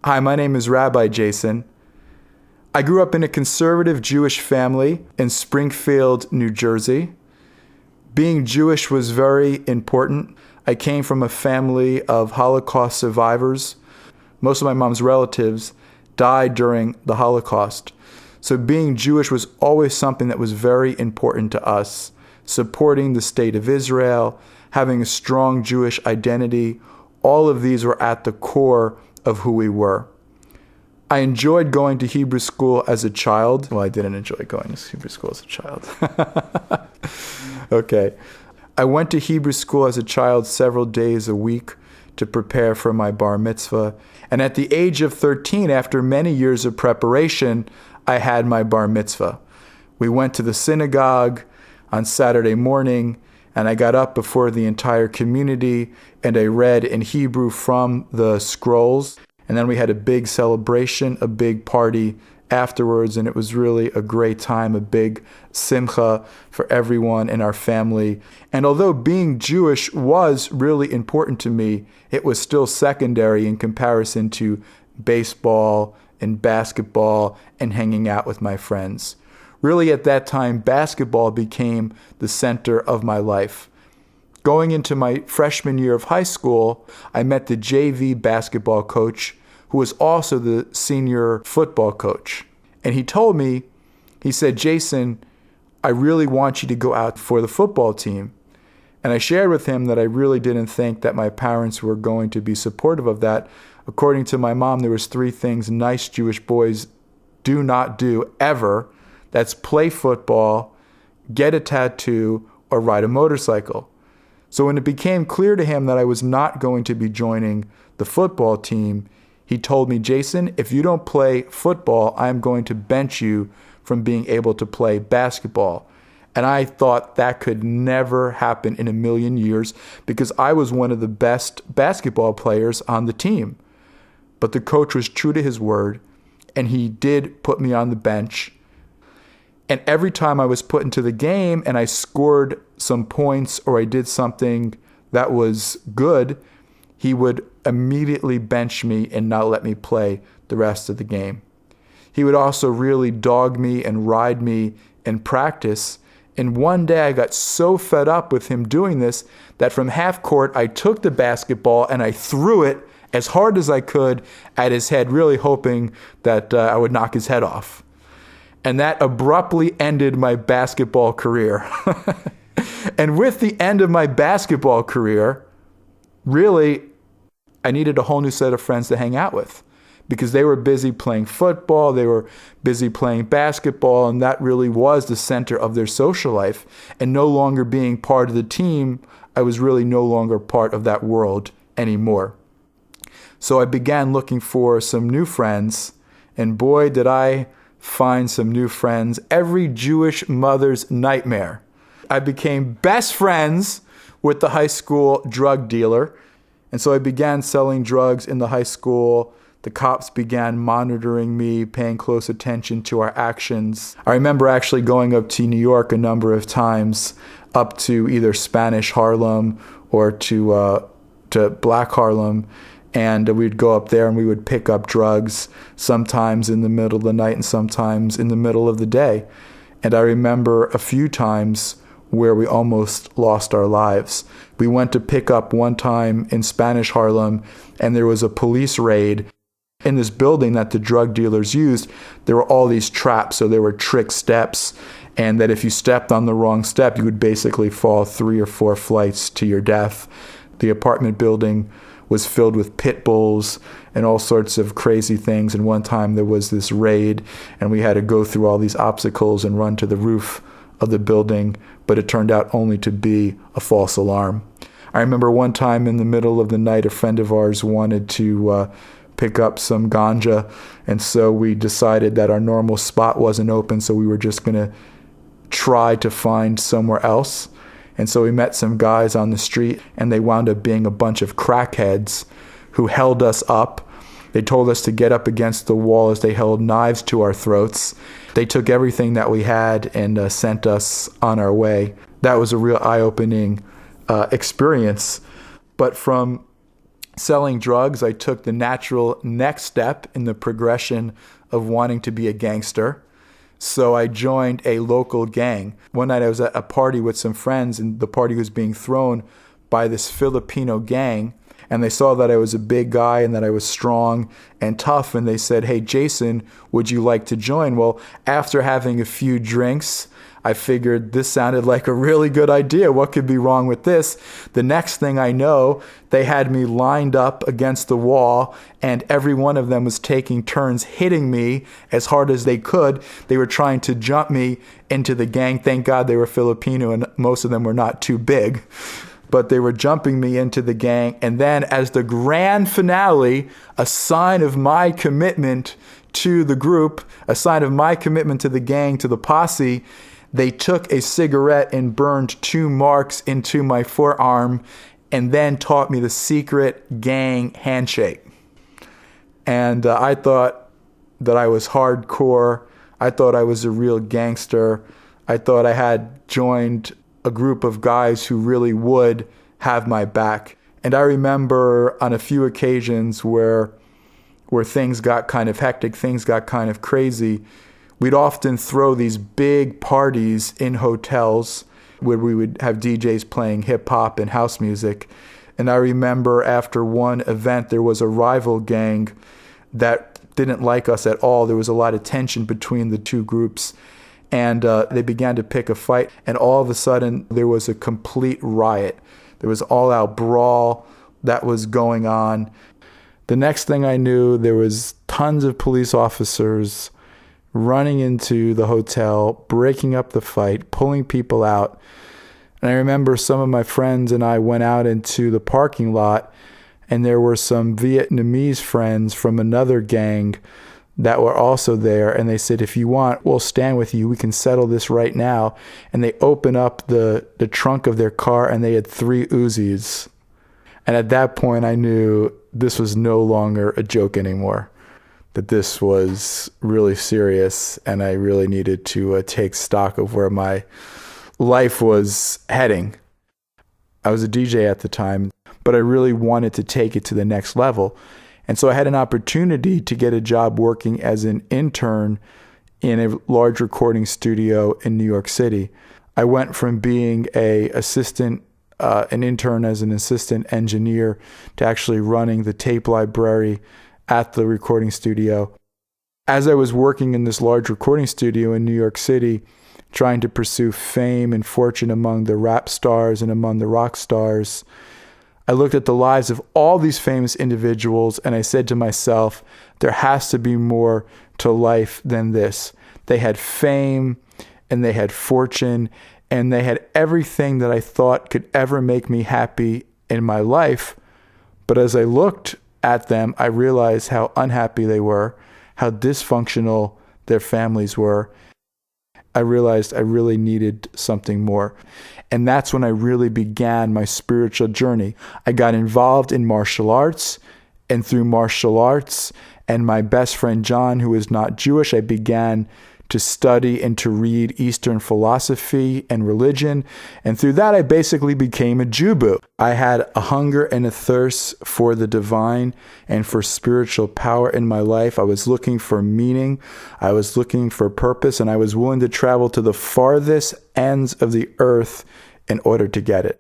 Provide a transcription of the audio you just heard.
Hi, my name is Rabbi Jason. I grew up in a conservative Jewish family in Springfield, New Jersey. Being Jewish was very important. I came from a family of Holocaust survivors. Most of my mom's relatives died during the Holocaust. So being Jewish was always something that was very important to us. Supporting the state of Israel, having a strong Jewish identity, all of these were at the core of who we were. I enjoyed going to Hebrew school as a child. Well, I didn't enjoy going to Hebrew school as a child. Okay. I went to Hebrew school as a child several days a week to prepare for my bar mitzvah. And at the age of 13, after many years of preparation, I had my bar mitzvah. We went to the synagogue on Saturday morning, and I got up before the entire community, and I read in Hebrew from the scrolls. And then we had a big celebration, a big party afterwards, and it was really a great time, a big simcha for everyone in our family. And although being Jewish was really important to me, it was still secondary in comparison to baseball and basketball and hanging out with my friends. Really, at that time, basketball became the center of my life. Going into my freshman year of high school, I met the JV basketball coach, who was also the senior football coach. And he told me, he said, "Jason, I really want you to go out for the football team." And I shared with him that I really didn't think that my parents were going to be supportive of that. According to my mom, there was 3 things nice Jewish boys do not do ever. That's play football, get a tattoo, or ride a motorcycle. So when it became clear to him that I was not going to be joining the football team, he told me, "Jason, if you don't play football, I'm going to bench you from being able to play basketball." And I thought that could never happen in a million years because I was one of the best basketball players on the team. But the coach was true to his word, and he did put me on the bench. And every time I was put into the game and I scored some points or I did something that was good, he would immediately bench me and not let me play the rest of the game. He would also really dog me and ride me in practice. And one day I got so fed up with him doing this that from half court I took the basketball and I threw it as hard as I could at his head, really hoping that I would knock his head off. And that abruptly ended my basketball career. And with the end of my basketball career, really, I needed a whole new set of friends to hang out with because they were busy playing football, they were busy playing basketball, and that really was the center of their social life. And no longer being part of the team, I was really no longer part of that world anymore. So I began looking for some new friends, and boy, did I find some new friends. Every Jewish mother's nightmare. I became best friends with the high school drug dealer. And so I began selling drugs in the high school. The cops began monitoring me, paying close attention to our actions. I remember actually going up to New York a number of times, up to either Spanish Harlem or to Black Harlem. And we'd go up there and we would pick up drugs, sometimes in the middle of the night and sometimes in the middle of the day. And I remember a few times where we almost lost our lives. We went to pick up one time in Spanish Harlem, and there was a police raid. In this building that the drug dealers used, there were all these traps, so there were trick steps, and that if you stepped on the wrong step, you would basically fall 3 or 4 flights to your death. The apartment building was filled with pit bulls and all sorts of crazy things, and one time there was this raid, and we had to go through all these obstacles and run to the roof of the building, but it turned out only to be a false alarm. I remember one time in the middle of the night, a friend of ours wanted to pick up some ganja, and so we decided that our normal spot wasn't open, so we were just going to try to find somewhere else. And so we met some guys on the street, and they wound up being a bunch of crackheads who held us up. They told us to get up against the wall as they held knives to our throats. They took everything that we had and sent us on our way. That was a real eye-opening experience. But from selling drugs, I took the natural next step in the progression of wanting to be a gangster. So I joined a local gang. One night I was at a party with some friends, and the party was being thrown by this Filipino gang. And they saw that I was a big guy and that I was strong and tough. And they said, "Hey, Jason, would you like to join?" Well, after having a few drinks, I figured this sounded like a really good idea. What could be wrong with this? The next thing I know, they had me lined up against the wall, and every one of them was taking turns hitting me as hard as they could. They were trying to jump me into the gang. Thank God they were Filipino, and most of them were not too big. But they were jumping me into the gang. And then as the grand finale, a sign of my commitment to the group, a sign of my commitment to the gang, to the posse, they took a cigarette and burned 2 marks into my forearm and then taught me the secret gang handshake. And I thought that I was hardcore. I thought I was a real gangster. I thought I had joined a group of guys who really would have my back. And I remember on a few occasions where things got kind of hectic, things got kind of crazy, we'd often throw these big parties in hotels where we would have DJs playing hip hop and house music. And I remember after one event, there was a rival gang that didn't like us at all. There was a lot of tension between the two groups. And they began to pick a fight. And all of a sudden, there was a complete riot. There was all-out brawl that was going on. The next thing I knew, there was tons of police officers running into the hotel, breaking up the fight, pulling people out. And I remember some of my friends and I went out into the parking lot, and there were some Vietnamese friends from another gang that were also there, and they said, "If you want, we'll stand with you. We can settle this right now." And they opened up the trunk of their car, and they had 3 Uzis. And at that point, I knew this was no longer a joke anymore, that this was really serious, and I really needed to take stock of where my life was heading. I was a DJ at the time, but I really wanted to take it to the next level. And so I had an opportunity to get a job working as an intern in a large recording studio in New York City. I went from being an intern as an assistant engineer to actually running the tape library at the recording studio. As I was working in this large recording studio in New York City, trying to pursue fame and fortune among the rap stars and among the rock stars, I looked at the lives of all these famous individuals, and I said to myself, there has to be more to life than this. They had fame, and they had fortune, and they had everything that I thought could ever make me happy in my life. But as I looked at them, I realized how unhappy they were, how dysfunctional their families were. I realized I really needed something more. And that's when I really began my spiritual journey. I got involved in martial arts, and through martial arts and my best friend John, who is not Jewish, I began to study and to read Eastern philosophy and religion. And through that, I basically became a Jubu. I had a hunger and a thirst for the divine and for spiritual power in my life. I was looking for meaning. I was looking for purpose, and I was willing to travel to the farthest ends of the earth in order to get it.